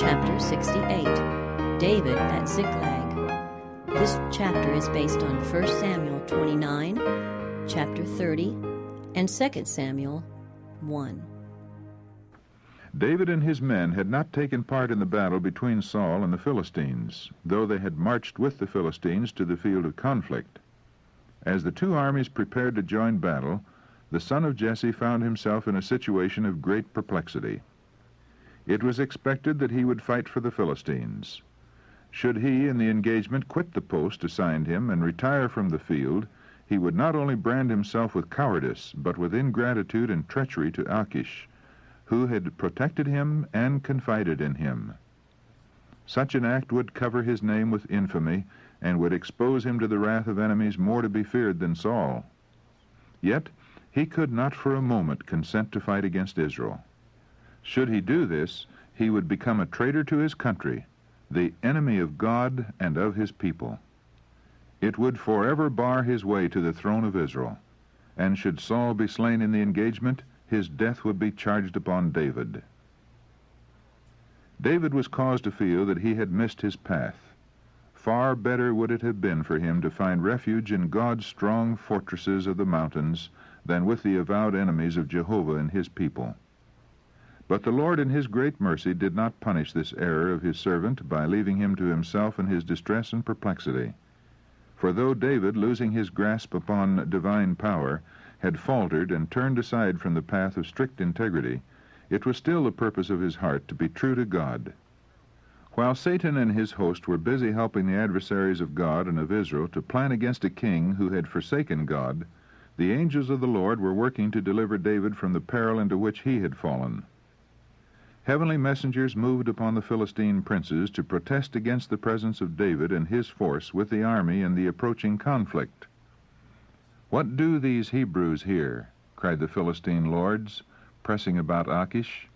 Chapter 68, David at Ziklag. This chapter is based on 1 Samuel 29, chapter 30, and 2 Samuel 1. David and his men had not taken part in the battle between Saul and the Philistines, though they had marched with the Philistines to the field of conflict. As the two armies prepared to join battle, the son of Jesse found himself in a situation of great perplexity. It was expected that he would fight for the Philistines. Should he, in the engagement, quit the post assigned him and retire from the field, he would not only brand himself with cowardice, but with ingratitude and treachery to Achish, who had protected him and confided in him. Such an act would cover his name with infamy and would expose him to the wrath of enemies more to be feared than Saul. Yet he could not for a moment consent to fight against Israel. Should he do this, he would become a traitor to his country, the enemy of God and of his people. It would forever bar his way to the throne of Israel, and should Saul be slain in the engagement, his death would be charged upon David. David was caused to feel that he had missed his path. Far better would it have been for him to find refuge in God's strong fortresses of the mountains than with the avowed enemies of Jehovah and his people. But the Lord in his great mercy did not punish this error of his servant by leaving him to himself in his distress and perplexity. For though David, losing his grasp upon divine power, had faltered and turned aside from the path of strict integrity, it was still the purpose of his heart to be true to God. While Satan and his host were busy helping the adversaries of God and of Israel to plan against a king who had forsaken God, the angels of the Lord were working to deliver David from the peril into which he had fallen. Heavenly messengers moved upon the Philistine princes to protest against the presence of David and his force with the army in the approaching conflict. "What do these Hebrews here?" cried the Philistine lords, pressing about Achish.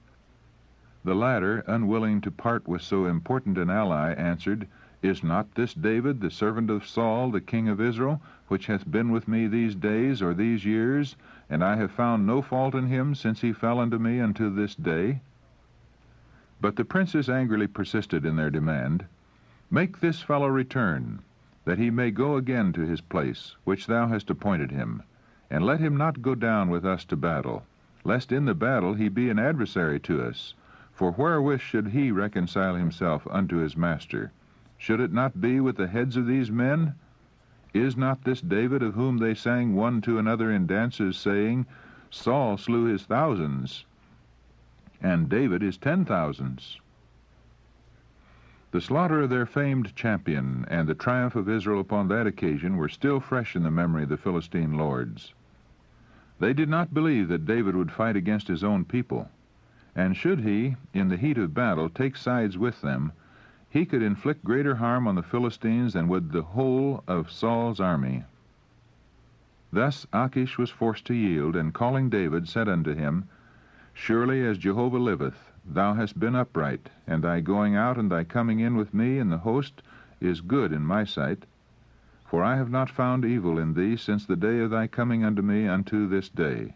The latter, unwilling to part with so important an ally, answered, "Is not this David, the servant of Saul, the king of Israel, which hath been with me these days or these years, and I have found no fault in him since he fell unto me unto this day?" But the princes angrily persisted in their demand, "Make this fellow return, that he may go again to his place, which thou hast appointed him, and let him not go down with us to battle, lest in the battle he be an adversary to us. For wherewith should he reconcile himself unto his master? Should it not be with the heads of these men? Is not this David of whom they sang one to another in dances, saying, Saul slew his thousands, and David his 10,000s. The slaughter of their famed champion and the triumph of Israel upon that occasion were still fresh in the memory of the Philistine lords. They did not believe that David would fight against his own people, and should he, in the heat of battle, take sides with them, he could inflict greater harm on the Philistines than would the whole of Saul's army. Thus Achish was forced to yield, and calling David, said unto him, "Surely as Jehovah liveth, thou hast been upright, and thy going out and thy coming in with me in the host is good in my sight. For I have not found evil in thee since the day of thy coming unto me unto this day.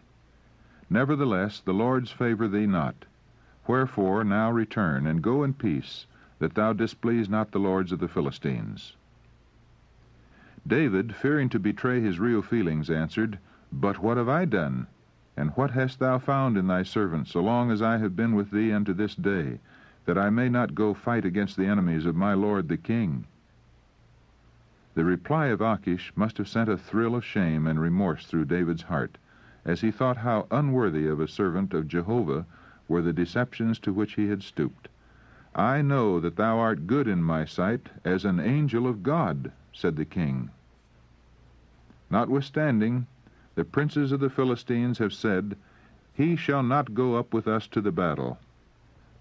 Nevertheless the Lord's favor thee not. Wherefore now return, and go in peace, that thou displease not the lords of the Philistines." David, fearing to betray his real feelings, answered, "But what have I done? And what hast thou found in thy servant, so long as I have been with thee unto this day, that I may not go fight against the enemies of my lord the king?" The reply of Achish must have sent a thrill of shame and remorse through David's heart, as he thought how unworthy of a servant of Jehovah were the deceptions to which he had stooped. "I know that thou art good in my sight, as an angel of God," said the king. Notwithstanding, the princes of the Philistines have said, "He shall not go up with us to the battle.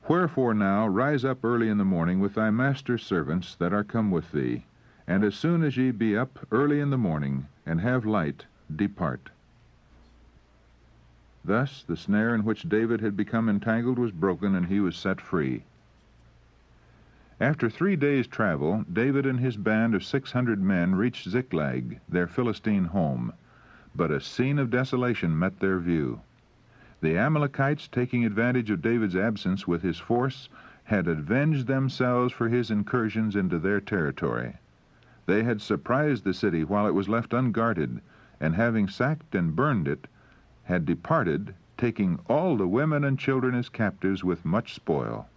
Wherefore now rise up early in the morning with thy master's servants that are come with thee, and as soon as ye be up early in the morning, and have light, depart." Thus the snare in which David had become entangled was broken, and he was set free. After 3 days' travel, David and his band of 600 men reached Ziklag, their Philistine home, but a scene of desolation met their view. The Amalekites, taking advantage of David's absence with his force, had avenged themselves for his incursions into their territory. They had surprised the city while it was left unguarded, and having sacked and burned it, had departed, taking all the women and children as captives with much spoil.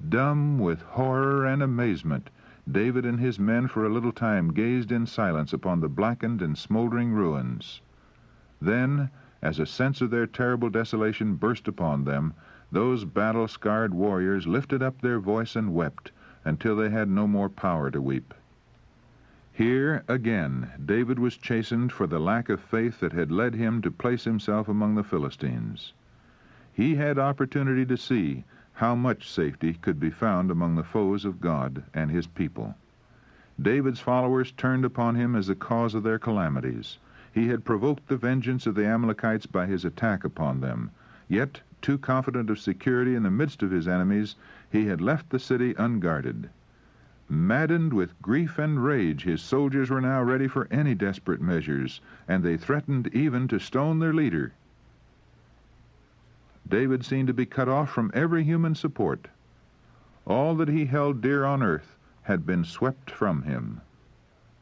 Dumb with horror and amazement, David and his men for a little time gazed in silence upon the blackened and smoldering ruins. Then, as a sense of their terrible desolation burst upon them, those battle-scarred warriors lifted up their voice and wept until they had no more power to weep. Here, again, David was chastened for the lack of faith that had led him to place himself among the Philistines. He had opportunity to see how much safety could be found among the foes of God and his people. David's followers turned upon him as the cause of their calamities. He had provoked the vengeance of the Amalekites by his attack upon them. Yet, too confident of security in the midst of his enemies, he had left the city unguarded. Maddened with grief and rage, his soldiers were now ready for any desperate measures, and they threatened even to stone their leader. David seemed to be cut off from every human support. All that he held dear on earth had been swept from him.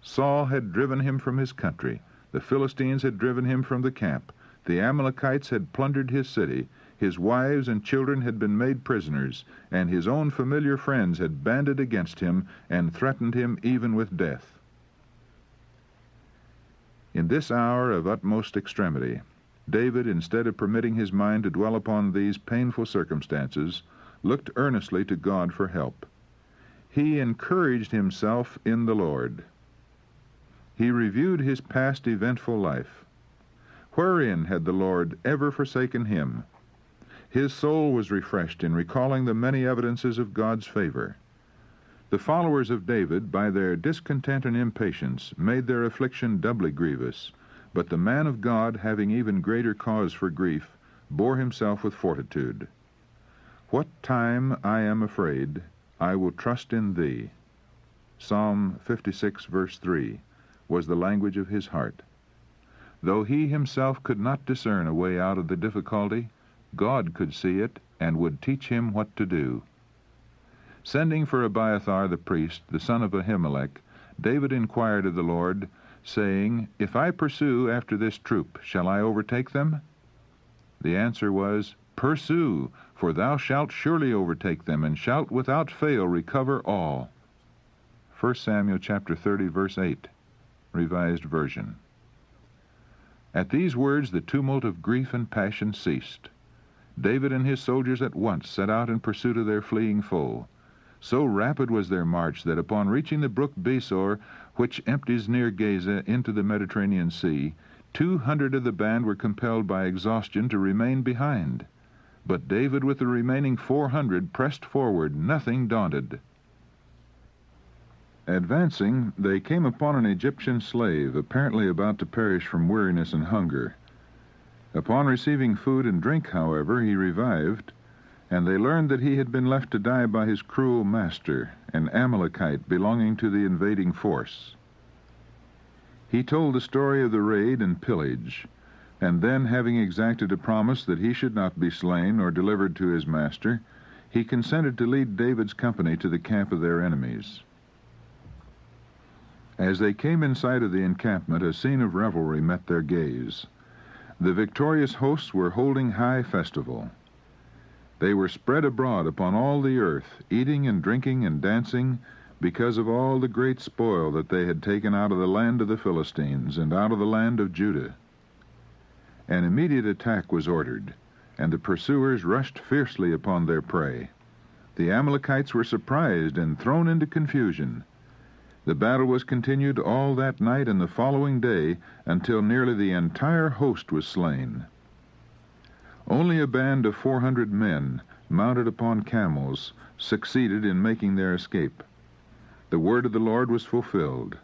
Saul had driven him from his country. The Philistines had driven him from the camp. The Amalekites had plundered his city. His wives and children had been made prisoners, and his own familiar friends had banded against him and threatened him even with death. In this hour of utmost extremity, David, instead of permitting his mind to dwell upon these painful circumstances, looked earnestly to God for help. He encouraged himself in the Lord. He reviewed his past eventful life. Wherein had the Lord ever forsaken him? His soul was refreshed in recalling the many evidences of God's favor. The followers of David, by their discontent and impatience, made their affliction doubly grievous, but the man of God, having even greater cause for grief, bore himself with fortitude. What time I am afraid, I will trust in thee. Psalm 56, verse 3, was the language of his heart. Though he himself could not discern a way out of the difficulty, God could see it and would teach him what to do. Sending for Abiathar the priest, the son of Ahimelech, David inquired of the Lord, saying, If I pursue after this troop, shall I overtake them? The answer was, Pursue, for thou shalt surely overtake them, and shalt without fail recover all. 1 Samuel chapter 30, verse 8, Revised Version. At these words the tumult of grief and passion ceased. David and his soldiers at once set out in pursuit of their fleeing foe. So rapid was their march that upon reaching the brook Besor, which empties near Gaza into the Mediterranean Sea, 200 of the band were compelled by exhaustion to remain behind. But David with the remaining 400 pressed forward, nothing daunted. Advancing, they came upon an Egyptian slave, apparently about to perish from weariness and hunger. Upon receiving food and drink, however, he revived, and they learned that he had been left to die by his cruel master, an Amalekite belonging to the invading force. He told the story of the raid and pillage, and then, having exacted a promise that he should not be slain or delivered to his master, he consented to lead David's company to the camp of their enemies. As they came in sight of the encampment, a scene of revelry met their gaze. The victorious hosts were holding high festival. They were spread abroad upon all the earth, eating and drinking and dancing, because of all the great spoil that they had taken out of the land of the Philistines and out of the land of Judah. An immediate attack was ordered, and the pursuers rushed fiercely upon their prey. The Amalekites were surprised and thrown into confusion. The battle was continued all that night and the following day until nearly the entire host was slain. Only a band of 400 men, mounted upon camels, succeeded in making their escape. The word of the Lord was fulfilled.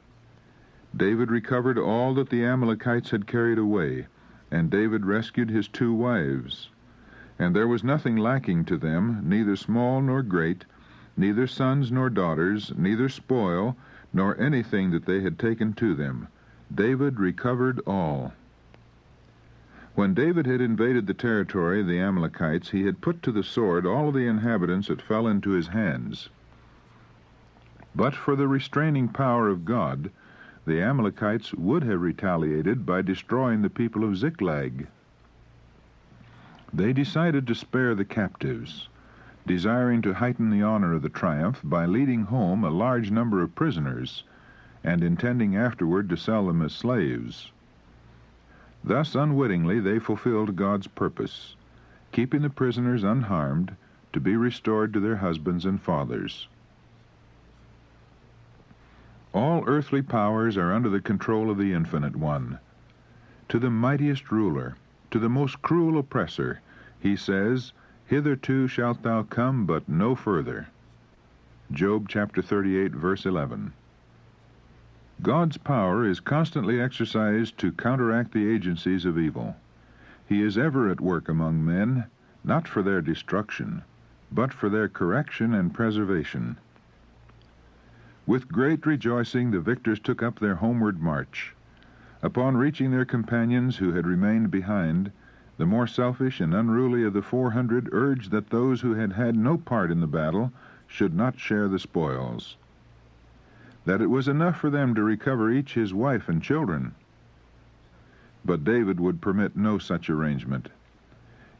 David recovered all that the Amalekites had carried away, and David rescued his 2 wives. And there was nothing lacking to them, neither small nor great, neither sons nor daughters, neither spoil, nor anything that they had taken to them. David recovered all. When David had invaded the territory of the Amalekites, he had put to the sword all of the inhabitants that fell into his hands. But for the restraining power of God, the Amalekites would have retaliated by destroying the people of Ziklag. They decided to spare the captives, desiring to heighten the honor of the triumph by leading home a large number of prisoners, and intending afterward to sell them as slaves. Thus, unwittingly, they fulfilled God's purpose, keeping the prisoners unharmed to be restored to their husbands and fathers. All earthly powers are under the control of the Infinite One. To the mightiest ruler, to the most cruel oppressor, he says, "Hitherto shalt thou come, but no further." Job chapter 38, verse 11. God's power is constantly exercised to counteract the agencies of evil. He is ever at work among men, not for their destruction, but for their correction and preservation. With great rejoicing the victors took up their homeward march. Upon reaching their companions who had remained behind, the more selfish and unruly of the 400 urged that those who had had no part in the battle should not share the spoils, that it was enough for them to recover each his wife and children. But David would permit no such arrangement.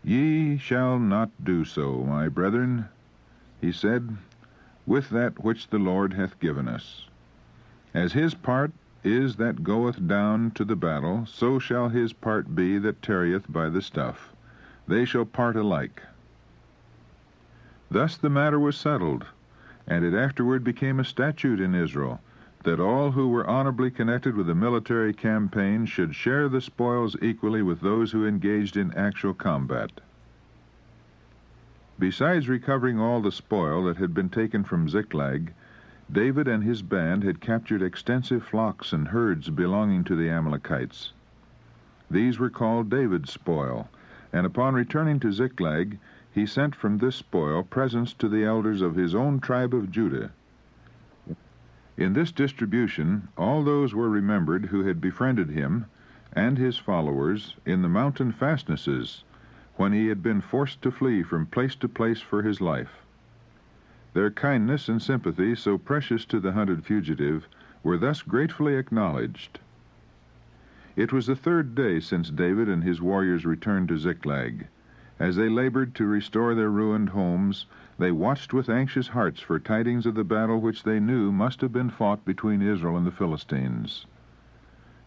"Ye shall not do so, my brethren," he said, "with that which the Lord hath given us. As his part is that goeth down to the battle, so shall his part be that tarrieth by the stuff. They shall part alike." Thus the matter was settled, and it afterward became a statute in Israel that all who were honorably connected with the military campaign should share the spoils equally with those who engaged in actual combat. Besides recovering all the spoil that had been taken from Ziklag, David and his band had captured extensive flocks and herds belonging to the Amalekites. These were called David's spoil, and upon returning to Ziklag, he sent from this spoil presents to the elders of his own tribe of Judah. In this distribution, all those were remembered who had befriended him and his followers in the mountain fastnesses, when he had been forced to flee from place to place for his life. Their kindness and sympathy, so precious to the hunted fugitive, were thus gratefully acknowledged. It was the 3rd day since David and his warriors returned to Ziklag. As they labored to restore their ruined homes, they watched with anxious hearts for tidings of the battle which they knew must have been fought between Israel and the Philistines.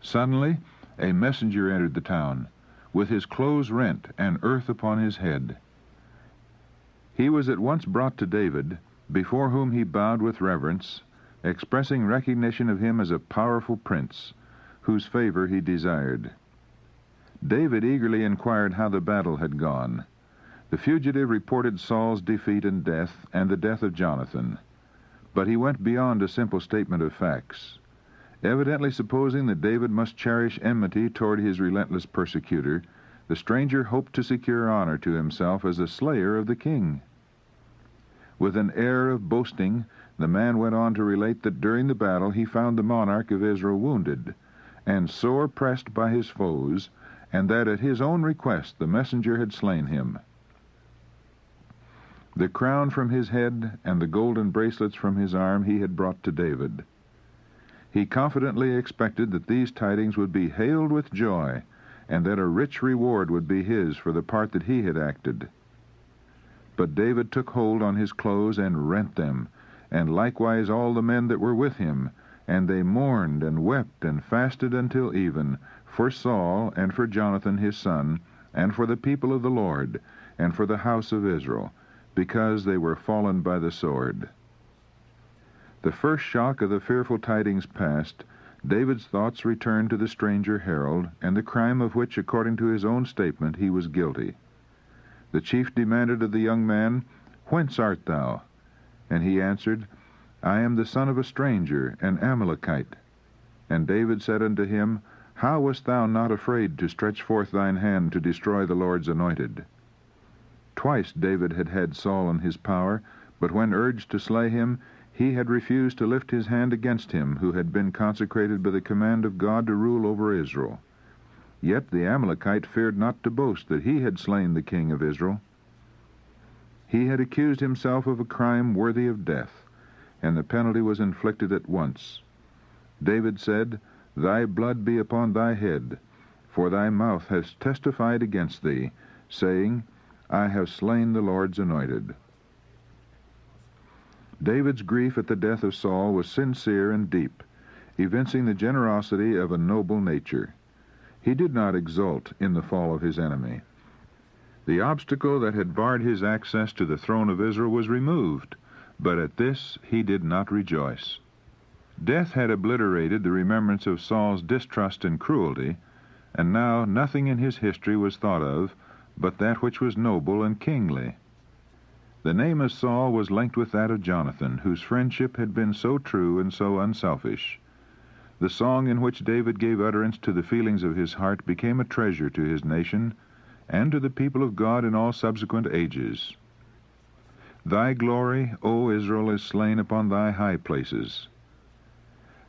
Suddenly, a messenger entered the town, with his clothes rent and earth upon his head. He was at once brought to David, before whom he bowed with reverence, expressing recognition of him as a powerful prince, whose favor he desired. David eagerly inquired how the battle had gone. The fugitive reported Saul's defeat and death, and the death of Jonathan. But he went beyond a simple statement of facts. Evidently supposing that David must cherish enmity toward his relentless persecutor, the stranger hoped to secure honor to himself as the slayer of the king. With an air of boasting, the man went on to relate that during the battle he found the monarch of Israel wounded, and sore pressed by his foes, and that at his own request the messenger had slain him. The crown from his head and the golden bracelets from his arm he had brought to David. He confidently expected that these tidings would be hailed with joy, and that a rich reward would be his for the part that he had acted. But David took hold on his clothes and rent them, and likewise all the men that were with him, and they mourned and wept and fasted until even, for Saul and for Jonathan his son, and for the people of the Lord, and for the house of Israel, because they were fallen by the sword. The first shock of the fearful tidings past, David's thoughts returned to the stranger herald, and the crime of which, according to his own statement, he was guilty. The chief demanded of the young man, "Whence art thou?" And he answered, "I am the son of a stranger, an Amalekite." And David said unto him, "How wast thou not afraid to stretch forth thine hand to destroy the Lord's anointed?" Twice David had had Saul in his power, but when urged to slay him, he had refused to lift his hand against him who had been consecrated by the command of God to rule over Israel. Yet the Amalekite feared not to boast that he had slain the king of Israel. He had accused himself of a crime worthy of death, and the penalty was inflicted at once. David said, "Thy blood be upon thy head, for thy mouth has testified against thee, saying, I have slain the Lord's anointed." David's grief at the death of Saul was sincere and deep, evincing the generosity of a noble nature. He did not exult in the fall of his enemy. The obstacle that had barred his access to the throne of Israel was removed, but at this he did not rejoice. Death had obliterated the remembrance of Saul's distrust and cruelty, and now nothing in his history was thought of but that which was noble and kingly. The name of Saul was linked with that of Jonathan, whose friendship had been so true and so unselfish. The song in which David gave utterance to the feelings of his heart became a treasure to his nation and to the people of God in all subsequent ages. Thy glory, O Israel, is slain upon thy high places.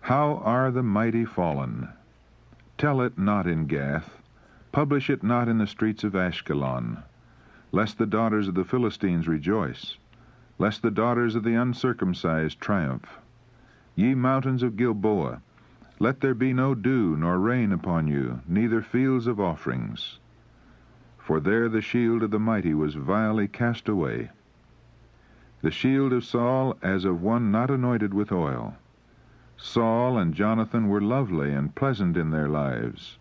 How are the mighty fallen? Tell it not in Gath, publish it not in the streets of Ashkelon, lest the daughters of the Philistines rejoice, lest the daughters of the uncircumcised triumph. Ye mountains of Gilboa, let there be no dew nor rain upon you, neither fields of offerings. For there the shield of the mighty was vilely cast away. The shield of Saul as of one not anointed with oil. Saul and Jonathan were lovely and pleasant in their lives,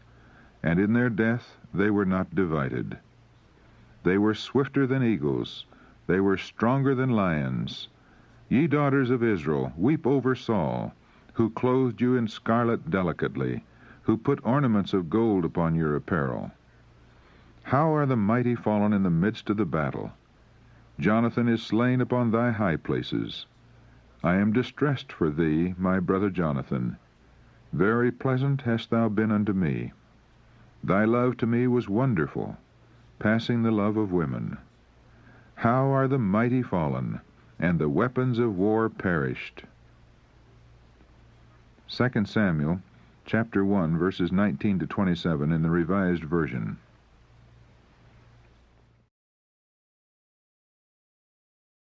and in their death they were not divided. They were swifter than eagles, they were stronger than lions. Ye daughters of Israel, weep over Saul, who clothed you in scarlet delicately, who put ornaments of gold upon your apparel. How are the mighty fallen in the midst of the battle? Jonathan is slain upon thy high places. I am distressed for thee, my brother Jonathan. Very pleasant hast thou been unto me. Thy love to me was wonderful, passing the love of women. How are the mighty fallen, and the weapons of war perished. 2 Samuel, chapter 1, verses 19 to 27 in the Revised Version.